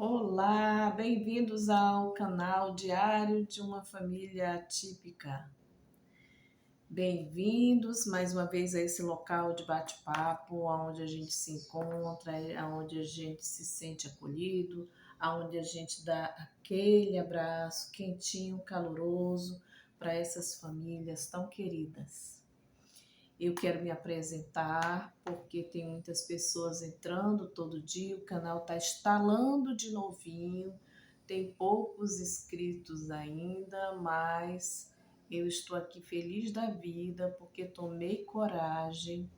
Olá, bem-vindos ao canal Diário de uma Família Atípica. Bem-vindos mais uma vez a esse local de bate-papo, onde a gente se encontra, onde a gente se sente acolhido, onde a gente dá aquele abraço quentinho, caloroso para essas famílias tão queridas. Eu quero me apresentar porque tem muitas pessoas entrando todo dia, o canal está estalando de novinho, tem poucos inscritos ainda, mas eu estou aqui feliz da vida porque tomei coragem.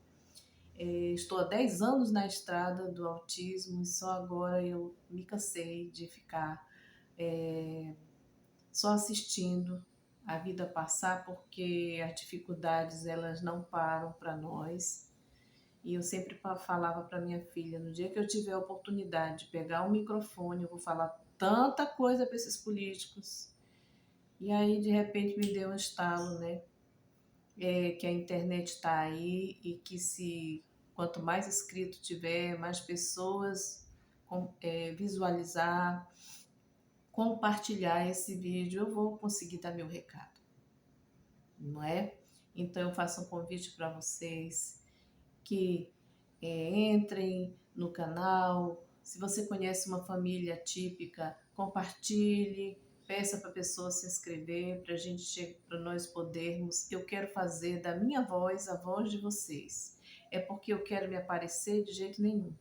Estou há 10 anos na estrada do autismo e só agora eu me cansei de ficar só assistindo a vida passar, porque as dificuldades elas não param para nós. E eu sempre falava para minha filha, no dia que eu tiver a oportunidade de pegar um microfone, eu vou falar tanta coisa para esses políticos. E aí, de repente, me deu um estalo, né? Que a internet está aí e que se quanto mais inscrito tiver, mais pessoas visualizar, compartilhar esse vídeo, eu vou conseguir dar meu recado, não é? Então eu faço um convite para vocês que entrem no canal. Se você conhece uma família típica, compartilhe, peça para a pessoa se inscrever para nós podermos. Eu quero fazer da minha voz a voz de vocês. É porque eu quero me aparecer de jeito nenhum.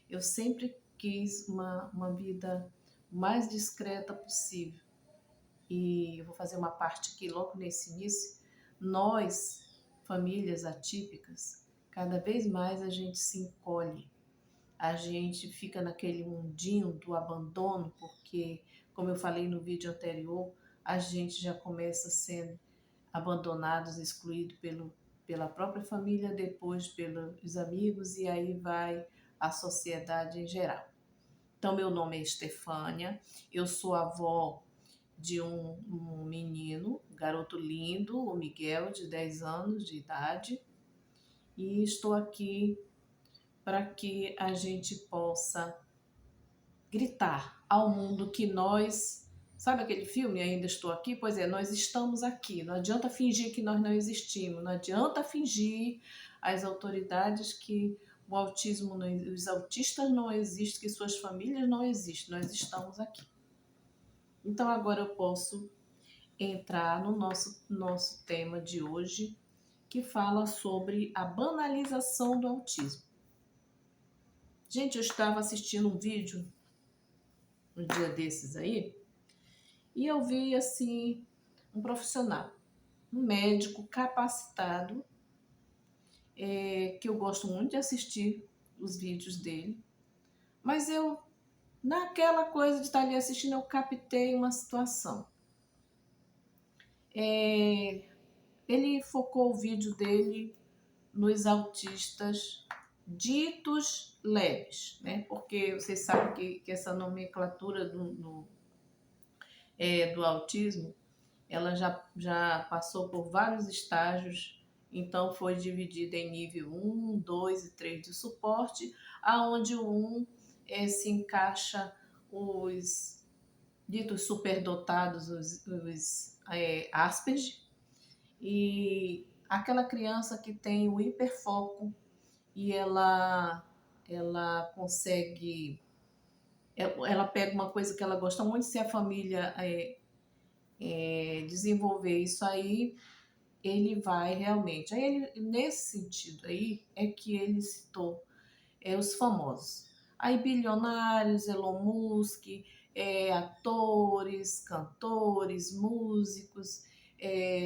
Eu sempre quis uma vida mais discreta possível. E eu vou fazer uma parte aqui logo nesse início. Nós, famílias atípicas, cada vez mais a gente se encolhe, a gente fica naquele mundinho do abandono, porque, como eu falei no vídeo anterior, a gente já começa sendo abandonados, excluído pela própria família, depois pelos amigos e aí vai a sociedade em geral. Então, meu nome é Estefânia, eu sou avó de um menino, um garoto lindo, o Miguel, de 10 anos de idade, e estou aqui para que a gente possa gritar ao mundo que nós. Sabe aquele filme Ainda Estou Aqui? Pois é, nós estamos aqui. Não adianta fingir que nós não existimos, não adianta fingir às autoridades que o autismo, os autistas não existem, que suas famílias não existem. Nós estamos aqui. Então agora eu posso entrar no nosso tema de hoje, que fala sobre a banalização do autismo. Gente, eu estava assistindo um vídeo um dia desses aí e eu vi assim um profissional, um médico capacitado, que eu gosto muito de assistir os vídeos dele, mas eu, naquela coisa de estar ali assistindo, eu captei uma situação. Ele focou o vídeo dele nos autistas ditos leves, né? Porque vocês sabem que essa nomenclatura do autismo, ela já passou por vários estágios, então foi dividida em nível 1, 2 e 3 de suporte, aonde o 1 se encaixa os ditos superdotados, os Asperger, e aquela criança que tem o hiperfoco e ela consegue, ela pega uma coisa que ela gosta muito, se a família desenvolver isso aí, ele vai realmente. Aí ele, nesse sentido aí, é que ele citou os famosos. Aí bilionários, Elon Musk, atores, cantores, músicos,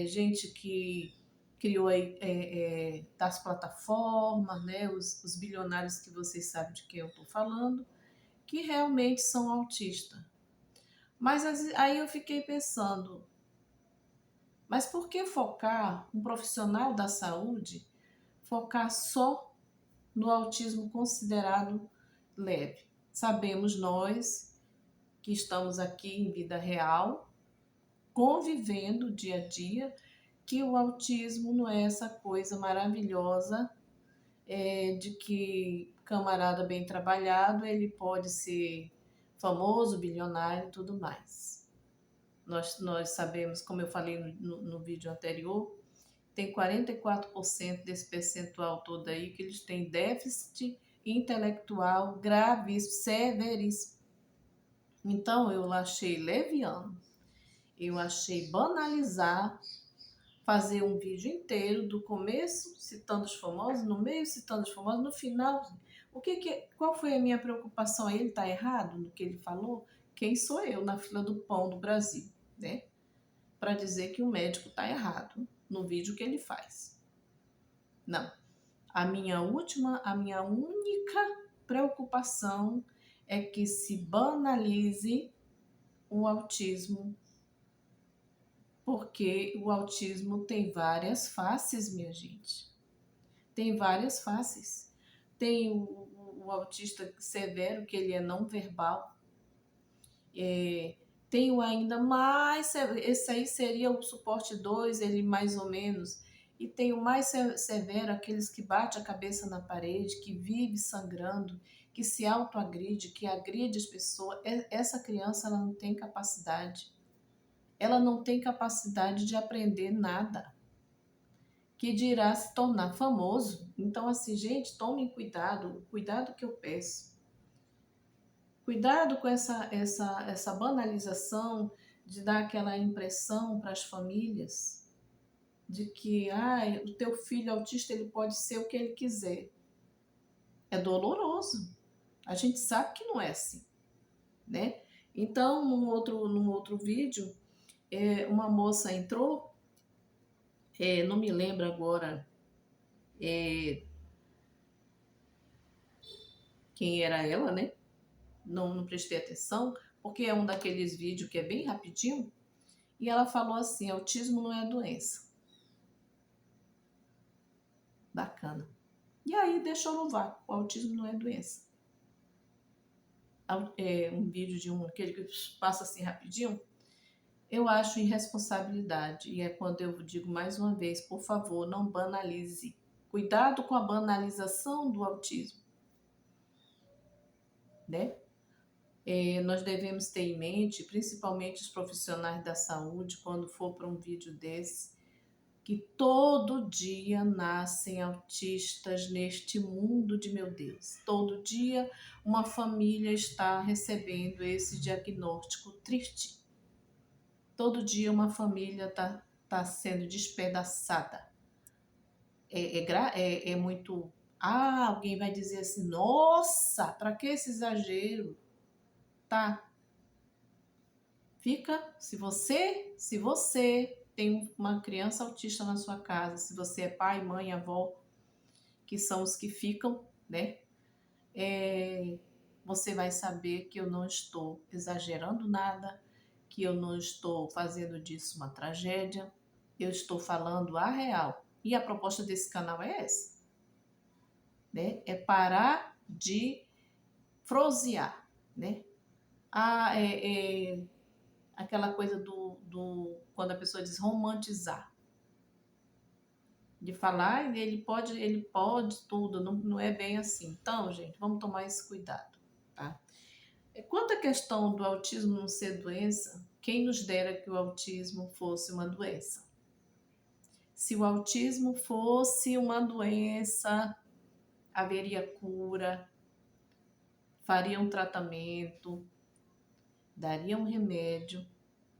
gente que criou aí, das plataformas, né, os bilionários que vocês sabem de quem eu estou falando, que realmente são autistas. Mas aí eu fiquei pensando, mas por que focar um profissional da saúde, focar só no autismo considerado leve? Sabemos nós que estamos aqui em vida real, convivendo dia a dia, que o autismo não é essa coisa maravilhosa de que camarada bem trabalhado ele pode ser famoso, bilionário e tudo mais. Nós sabemos, como eu falei no vídeo anterior, tem 44% desse percentual todo aí que eles têm déficit intelectual gravíssimo, severíssimo. Então eu achei leviano, eu achei banalizar, fazer um vídeo inteiro do começo citando os famosos, no meio citando os famosos, no final. Qual foi a minha preocupação? Ele está errado no que ele falou? Quem sou eu na fila do pão do Brasil, né? Para dizer que o médico está errado no vídeo que ele faz. Não. A minha única preocupação é que se banalize o autismo, porque o autismo tem várias faces, minha gente. Tem várias faces. Tem o autista severo, que ele é não verbal. Tem o ainda mais, esse aí seria o suporte 2, ele mais ou menos. E tem o mais severo, aqueles que bate a cabeça na parede, que vive sangrando, que se autoagride, que agride as pessoas. Essa criança, ela não tem capacidade. Ela não tem capacidade de aprender nada, que dirá se tornar famoso. Então, assim, gente, tomem cuidado, o cuidado que eu peço. Cuidado com essa banalização de dar aquela impressão para as famílias de que o teu filho autista ele pode ser o que ele quiser. É doloroso. A gente sabe que não é assim, né? Então, num outro vídeo, uma moça entrou, não me lembro agora quem era ela, né? Não prestei atenção, porque é um daqueles vídeos que é bem rapidinho, e ela falou assim, autismo não é doença. Bacana. E aí deixou no vácuo, o autismo não é doença. Um vídeo de aquele que passa assim rapidinho, eu acho irresponsabilidade, e é quando eu digo mais uma vez, por favor, não banalize. Cuidado com a banalização do autismo, né? Nós devemos ter em mente, principalmente os profissionais da saúde, quando for para um vídeo desse, que todo dia nascem autistas neste mundo de meu Deus. Todo dia uma família está recebendo esse diagnóstico triste. Todo dia uma família tá sendo despedaçada. É muito... alguém vai dizer assim, nossa, para que esse exagero? Tá. Se você tem uma criança autista na sua casa, se você é pai, mãe, avó, que são os que ficam, né? Você vai saber que eu não estou exagerando nada, que eu não estou fazendo disso uma tragédia, eu estou falando a real. E a proposta desse canal é essa, né? É parar de frosear, né? Aquela coisa quando a pessoa diz romantizar, de falar, ele pode tudo, não é bem assim. Então, gente, vamos tomar esse cuidado, tá? Quanto à questão do autismo não ser doença, quem nos dera que o autismo fosse uma doença? Se o autismo fosse uma doença, haveria cura, faria um tratamento, daria um remédio,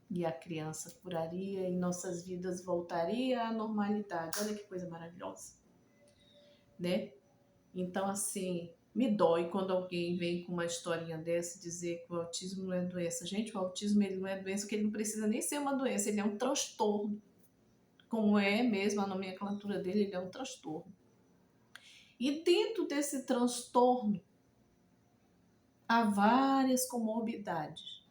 e a criança curaria e nossas vidas voltaria à normalidade. Olha que coisa maravilhosa, né? Então, assim, me dói quando alguém vem com uma historinha dessa dizer que o autismo não é doença. Gente, o autismo ele não é doença, porque ele não precisa nem ser uma doença, ele é um transtorno. Como é mesmo a nomenclatura dele, ele é um transtorno. E dentro desse transtorno, há várias comorbidades.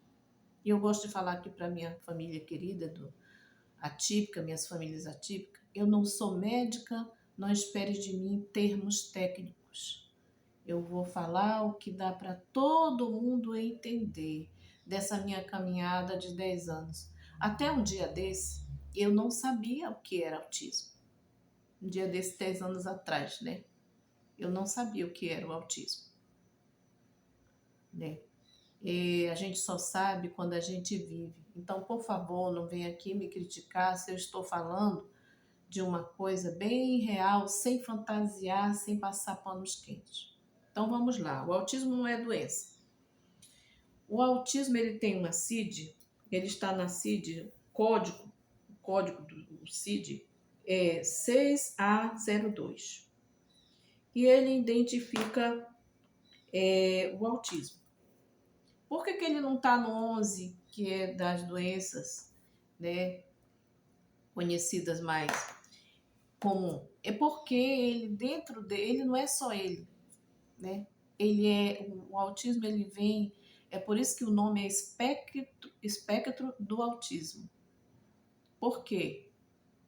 E eu gosto de falar aqui para minha família querida, atípica, minhas famílias atípicas, eu não sou médica, não espere de mim termos técnicos. Eu vou falar o que dá para todo mundo entender dessa minha caminhada de 10 anos. Até um dia desse, eu não sabia o que era autismo. Um dia desse, 10 anos atrás, né? Eu não sabia o que era o autismo, né? A gente só sabe quando a gente vive. Então, por favor, não venha aqui me criticar se eu estou falando de uma coisa bem real, sem fantasiar, sem passar panos quentes. Então, vamos lá. O autismo não é doença. O autismo, ele tem uma CID, ele está na CID, o código do CID é 6A02. E ele identifica o autismo. Por que ele não está no 11, que é das doenças, né, conhecidas mais comum? É porque ele, dentro dele, não é só ele, né? O autismo, ele vem, é por isso que o nome é espectro do autismo. Por quê?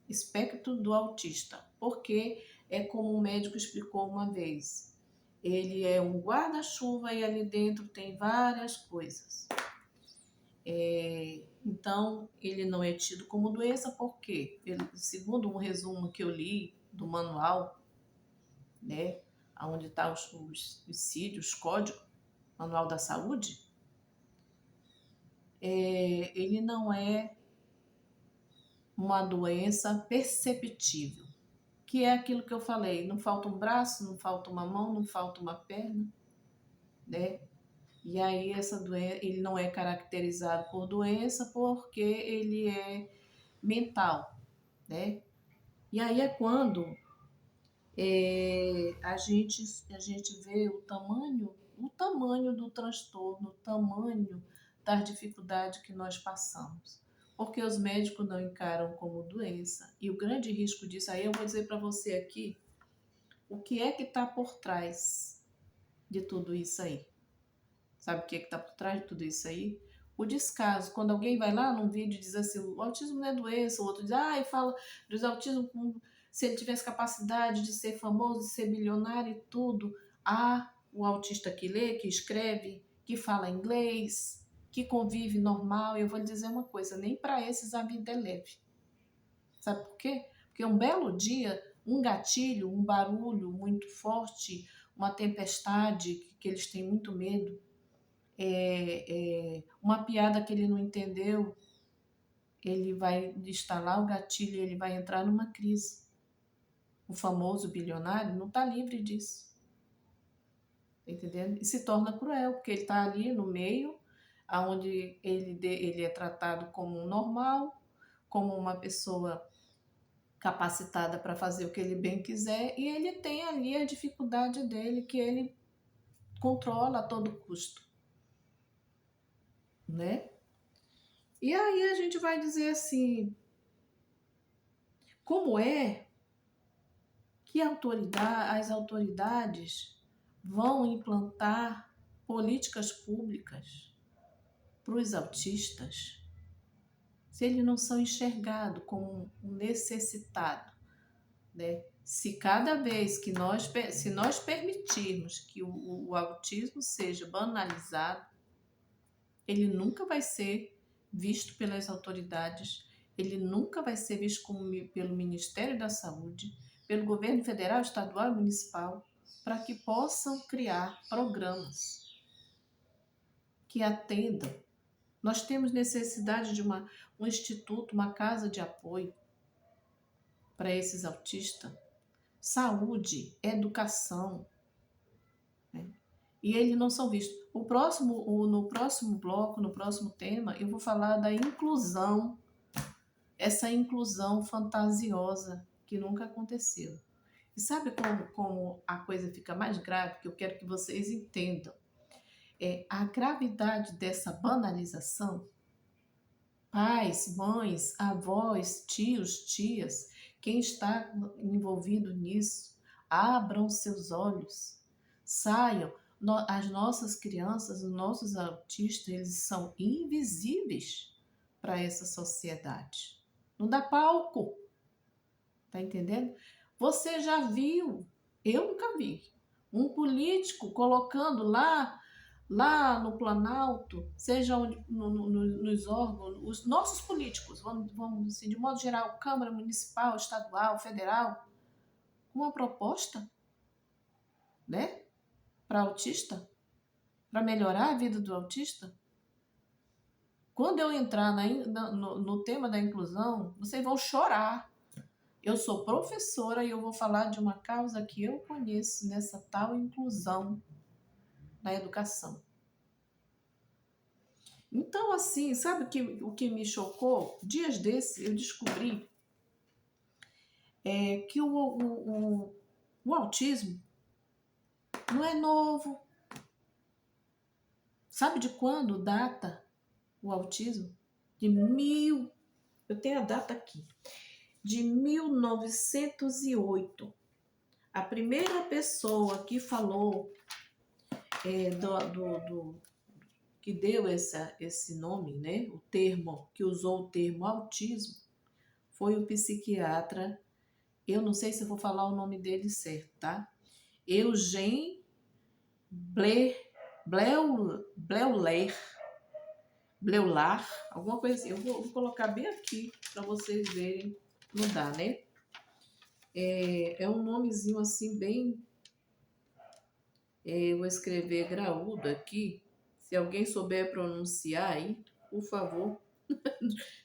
Espectro do autista. Porque é como o médico explicou uma vez. Ele é um guarda-chuva e ali dentro tem várias coisas. Então, ele não é tido como doença porque, segundo um resumo que eu li do manual, né, onde está os CID, os códigos, Manual da Saúde, ele não é uma doença perceptível, que é aquilo que eu falei, não falta um braço, não falta uma mão, não falta uma perna, né? E aí essa doença, ele não é caracterizado por doença porque ele é mental, né? E aí é quando a gente vê o tamanho do transtorno, o tamanho das dificuldades que nós passamos. Porque os médicos não encaram como doença. E o grande risco disso, aí eu vou dizer para você aqui, o que é que está por trás de tudo isso aí? Sabe o que é que está por trás de tudo isso aí? O descaso. Quando alguém vai lá num vídeo e diz assim, o autismo não é doença, o outro diz, e fala dos autismo como se ele tivesse capacidade de ser famoso, de ser bilionário e tudo. O autista que lê, que escreve, que fala inglês, que convive normal. Eu vou lhe dizer uma coisa, nem para esses a vida é leve. Sabe por quê? Porque um belo dia, um gatilho, um barulho muito forte, uma tempestade que eles têm muito medo, uma piada que ele não entendeu, ele vai instalar o gatilho e ele vai entrar numa crise. O famoso bilionário não está livre disso. Tá entendendo? E se torna cruel, porque ele está ali no meio, onde ele é tratado como um normal, como uma pessoa capacitada para fazer o que ele bem quiser, e ele tem ali a dificuldade dele, que ele controla a todo custo, né? E aí a gente vai dizer assim, como é que as autoridades vão implantar políticas públicas para os autistas se eles não são enxergados como um necessitado, né? Se cada vez que se nós permitirmos que o autismo seja banalizado, ele nunca vai ser visto pelas autoridades, ele nunca vai ser visto pelo Ministério da Saúde, pelo governo federal, estadual e municipal, para que possam criar programas que atendam. Nós temos necessidade de um instituto, uma casa de apoio para esses autistas. Saúde, educação, né? E eles não são vistos. No próximo bloco, no próximo tema, eu vou falar da inclusão, essa inclusão fantasiosa que nunca aconteceu. E sabe como a coisa fica mais grave, que eu quero que vocês entendam? A gravidade dessa banalização. Pais, mães, avós, tios, tias, quem está envolvido nisso, abram seus olhos, saiam. As nossas crianças, os nossos autistas, eles são invisíveis para essa sociedade. Não dá palco, tá entendendo? Você já viu, eu nunca vi, um político colocando lá no Planalto, seja nos órgãos, os nossos políticos, vamos assim, de modo geral, Câmara Municipal, Estadual, Federal, uma proposta, né, para autista, para melhorar a vida do autista? Quando eu entrar no tema da inclusão, vocês vão chorar. Eu sou professora e eu vou falar de uma causa que eu conheço nessa tal inclusão na educação. Então, assim, sabe o que me chocou? Dias desses eu descobri que o autismo não é novo. Sabe de quando data o autismo? Eu tenho a data aqui, de 1908. A primeira pessoa que falou, que deu esse nome, né? O termo, que usou o termo autismo, foi o psiquiatra, eu não sei se eu vou falar o nome dele certo, tá? Eugène Bleuler, alguma coisa assim. Eu vou colocar bem aqui para vocês verem. Não dá, né? É um nomezinho assim bem... eu vou escrever graúdo aqui. Se alguém souber pronunciar aí, por favor,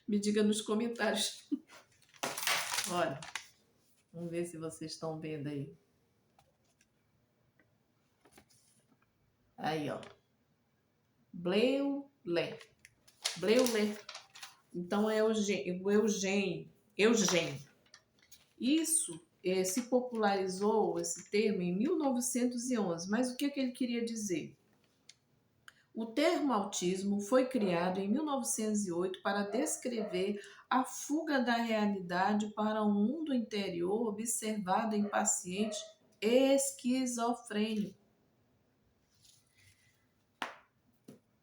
me diga nos comentários. Olha, vamos ver se vocês estão vendo aí. Aí, ó. Bleuler. Então é o Eugênio. Isso se popularizou, esse termo, em 1911. Mas o que ele queria dizer? O termo autismo foi criado em 1908 para descrever a fuga da realidade para um mundo interior observado em pacientes esquizofrênicos.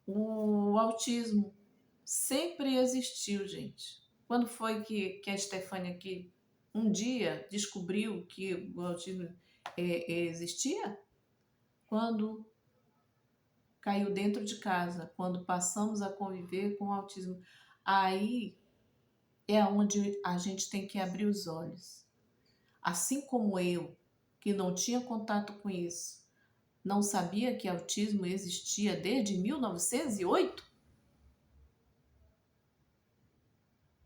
O autismo sempre existiu, gente. Quando foi que a Stefânia aqui um dia descobriu que o autismo existia? Quando caiu dentro de casa, quando passamos a conviver com o autismo. Aí é onde a gente tem que abrir os olhos. Assim como eu, que não tinha contato com isso, não sabia que autismo existia desde 1908,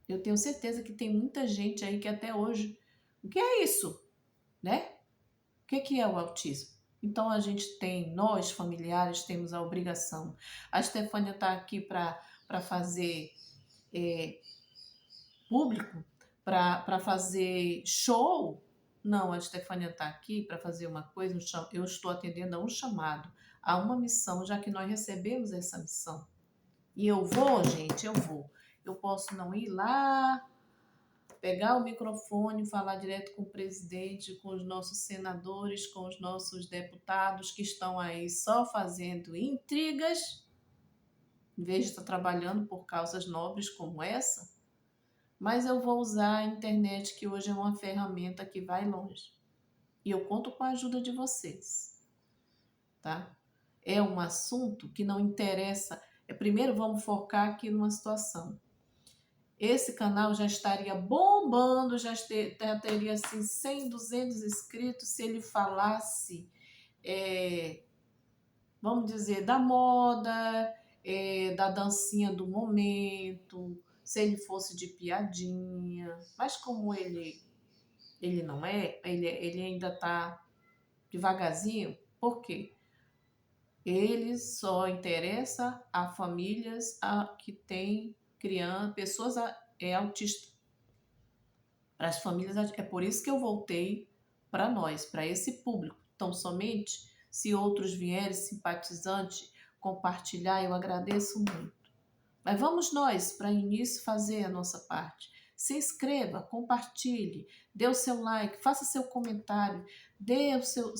eu tenho certeza que tem muita gente aí que até hoje, o que é isso? Né? O que é o autismo? Então a gente tem, nós familiares temos a obrigação. A Stefânia está aqui para fazer público, para fazer show. Não, a Stefânia está aqui para fazer uma coisa, eu estou atendendo a um chamado, a uma missão, já que nós recebemos essa missão. E eu vou, gente, eu vou. Eu posso não ir lá, pegar o microfone, falar direto com o presidente, com os nossos senadores, com os nossos deputados que estão aí só fazendo intrigas, em vez de estar trabalhando por causas nobres como essa. Mas eu vou usar a internet, que hoje é uma ferramenta que vai longe. E eu conto com a ajuda de vocês, tá? É um assunto que não interessa. Primeiro vamos focar aqui numa situação. Esse canal já estaria bombando, já teria assim 100, 200 inscritos se ele falasse, vamos dizer, da moda, da dancinha do momento, se ele fosse de piadinha. Mas como ele não é, ele ainda está devagarzinho. Por quê? Ele só interessa a famílias que têm pessoas autistas. Para as famílias, é por isso que eu voltei para nós, para esse público. Então, somente se outros vierem, simpatizantes, compartilhar, eu agradeço muito. Mas vamos nós, para início, fazer a nossa parte. Se inscreva, compartilhe, dê o seu like, faça seu comentário, dê o seu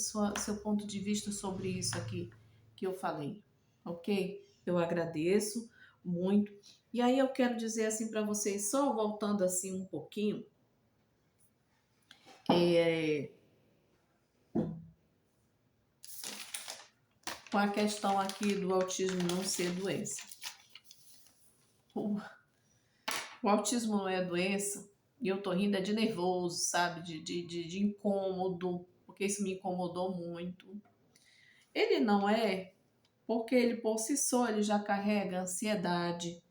ponto de vista sobre isso aqui que eu falei, ok? Eu agradeço muito. E aí eu quero dizer assim para vocês, só voltando assim um pouquinho, com a questão aqui do autismo não ser doença. O autismo não é doença, e eu tô rindo de nervoso, sabe? De incômodo, porque isso me incomodou muito. Ele não é porque ele por si só ele já carrega ansiedade,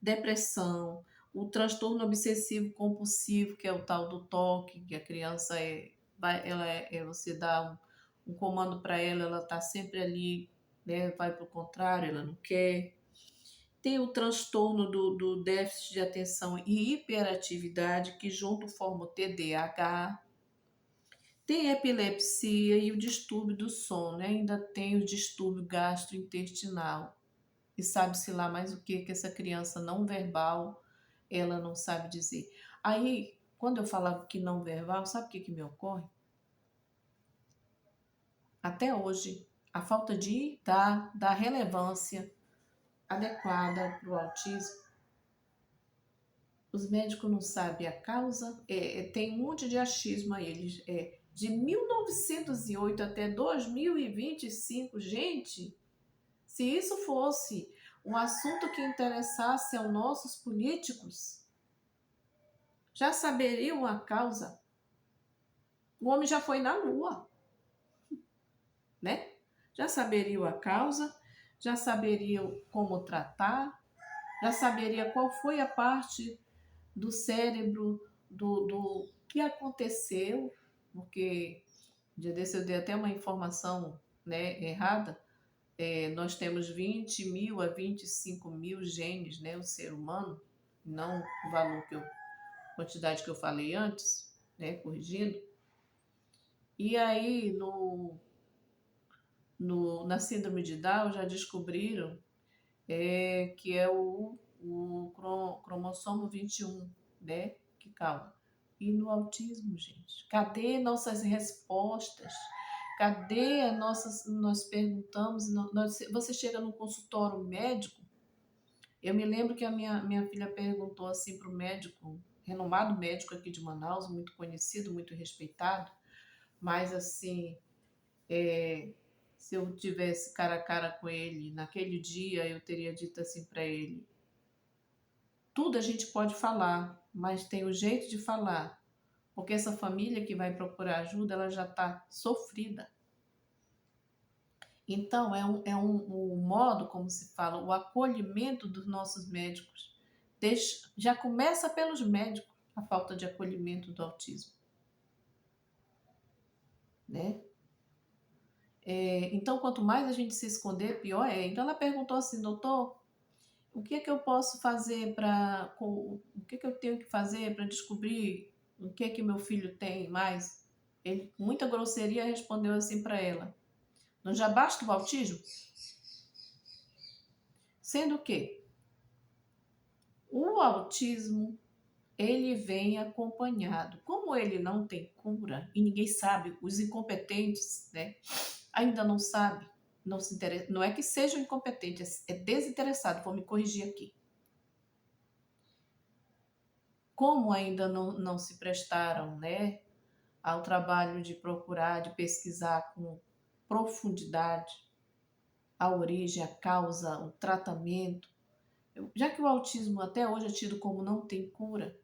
depressão, o transtorno obsessivo compulsivo, que é o tal do toque, que a criança você dá um comando para ela, ela está sempre ali, né, vai para o contrário, ela não quer. Tem o transtorno do déficit de atenção e hiperatividade, que junto forma o TDAH. Tem a epilepsia e o distúrbio do sono, né? Ainda tem o distúrbio gastrointestinal. E sabe-se lá mais o que essa criança não verbal, ela não sabe dizer. Aí, quando eu falava que não verbal, sabe o que me ocorre? Até hoje, a falta de dar relevância adequada para o autismo. Os médicos não sabem a causa, tem um monte de achismo aí. De 1908 até 2025, gente, se isso fosse um assunto que interessasse aos nossos políticos, já saberiam a causa. O homem já foi na Lua, né? Já saberiam a causa, já saberiam como tratar, já saberia qual foi a parte do cérebro do que aconteceu, porque um dia desse eu dei até uma informação, né, errada. Nós temos 20 mil a 25 mil genes, né, o ser humano, não o valor quantidade que eu falei antes, né, corrigindo. E aí, na síndrome de Down, já descobriram que é o cromossomo 21, né, que causa. E no autismo, gente? Cadê nossas respostas? Cadê nós perguntamos, você chega no consultório médico, eu me lembro que a minha filha perguntou assim para o médico, renomado médico aqui de Manaus, muito conhecido, muito respeitado, mas assim, se eu tivesse cara a cara com ele naquele dia, eu teria dito assim para ele: tudo a gente pode falar, mas tem o jeito de falar, porque essa família que vai procurar ajuda, ela já está sofrida. Então, um modo, como se fala, o acolhimento dos nossos médicos. Já começa pelos médicos a falta de acolhimento do autismo, né? Então, quanto mais a gente se esconder, pior é. Então, ela perguntou assim: doutor, o que é que eu posso fazer o que é que eu tenho que fazer para descobrir o que é que meu filho tem mais? Ele, com muita grosseria, respondeu assim para ela: não já basta o autismo? Sendo que o autismo ele vem acompanhado. Como ele não tem cura e ninguém sabe, os incompetentes, né, ainda não sabem, não se interessa, não é que sejam incompetentes, é desinteressado, vou me corrigir aqui. Como ainda não se prestaram, né, ao trabalho de procurar, de pesquisar com profundidade a origem, a causa, o tratamento, já que o autismo até hoje é tido como não tem cura,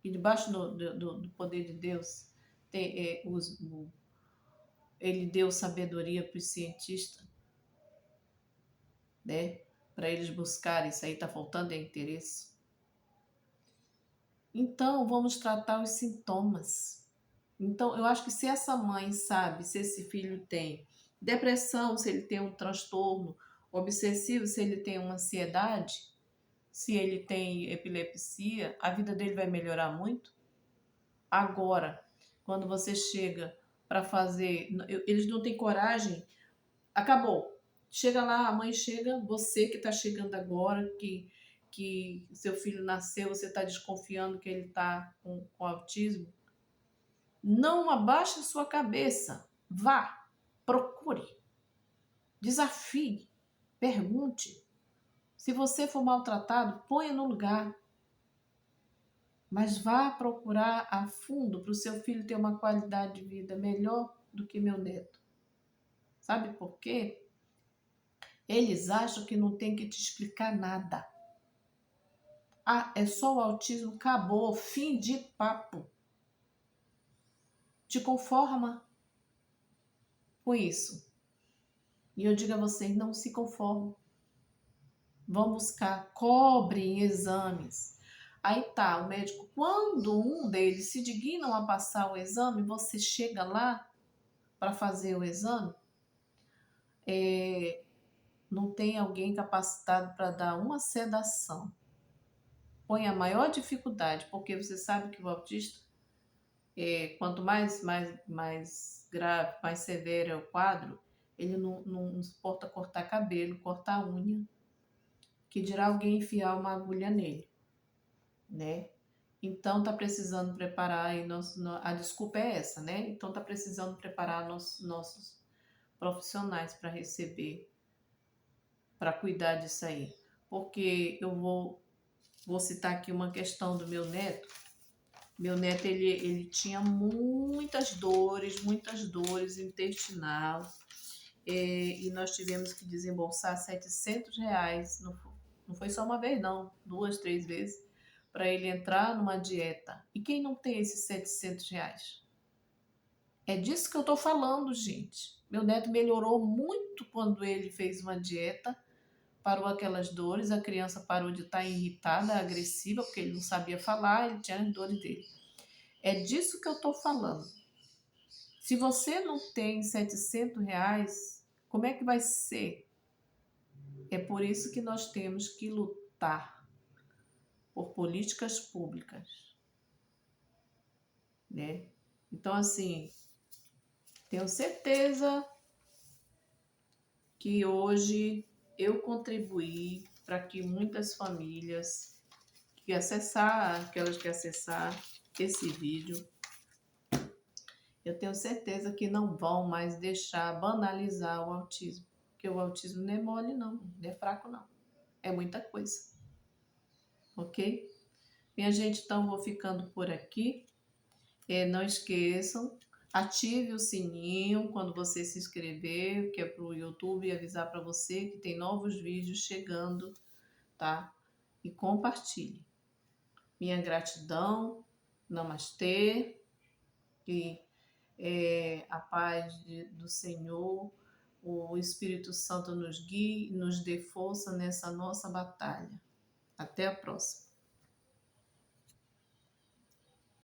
e debaixo do poder de Deus, ele deu sabedoria para os cientistas, né? Para eles buscarem, isso aí está faltando interesse. Então, vamos tratar os sintomas. Então, eu acho que se essa mãe sabe se esse filho tem depressão, se ele tem um transtorno obsessivo, se ele tem uma ansiedade, se ele tem epilepsia, a vida dele vai melhorar muito. Agora, quando você chega para fazer, eles não têm coragem, acabou. Chega lá, a mãe chega, você que está chegando agora, que seu filho nasceu, você está desconfiando que ele está com autismo, não abaixe a sua cabeça. Vá, procure, desafie, pergunte. Se você for maltratado, ponha no lugar. Mas vá procurar a fundo para o seu filho ter uma qualidade de vida melhor do que meu neto. Sabe por quê? Eles acham que não tem que te explicar nada. Ah, é só o autismo, acabou, fim de papo. Te conforma com isso. E eu digo a vocês, não se conformem. Vão buscar, cobrem exames. Aí tá, o médico, quando um deles se dignam a passar o exame, você chega lá para fazer o exame, não tem alguém capacitado para dar uma sedação. Põe a maior dificuldade, porque você sabe que o autista, quanto mais grave, mais severo é o quadro, ele não suporta cortar cabelo, cortar unha, que dirá alguém enfiar uma agulha nele, né? Então tá precisando preparar aí a desculpa é essa, né? Então tá precisando preparar nossos profissionais para receber, para cuidar disso aí. Porque eu vou citar aqui uma questão do meu neto. Meu neto, ele tinha muitas dores intestinal, e nós tivemos que desembolsar R$ 700, não foi só uma vez não, 2, 3 vezes, para ele entrar numa dieta. E quem não tem esses R$ 700? É disso que eu tô falando, gente. Meu neto melhorou muito quando ele fez uma dieta, parou aquelas dores, a criança parou de estar irritada, agressiva, porque ele não sabia falar, ele tinha as dores dele. É disso que eu tô falando. Se você não tem R$ 700, como é que vai ser? É por isso que nós temos que lutar por políticas públicas, né? Então, assim, tenho certeza que hoje eu contribuí para que muitas famílias aquelas que acessar esse vídeo, eu tenho certeza que não vão mais deixar banalizar o autismo. Porque o autismo não é mole, não. Não é fraco, não. É muita coisa. Ok? Minha gente, então vou ficando por aqui. Não esqueçam, ative o sininho quando você se inscrever, que é para o YouTube avisar para você que tem novos vídeos chegando, tá? E compartilhe. Minha gratidão, namastê, e a paz do Senhor, o Espírito Santo nos guie, nos dê força nessa nossa batalha. Até a próxima.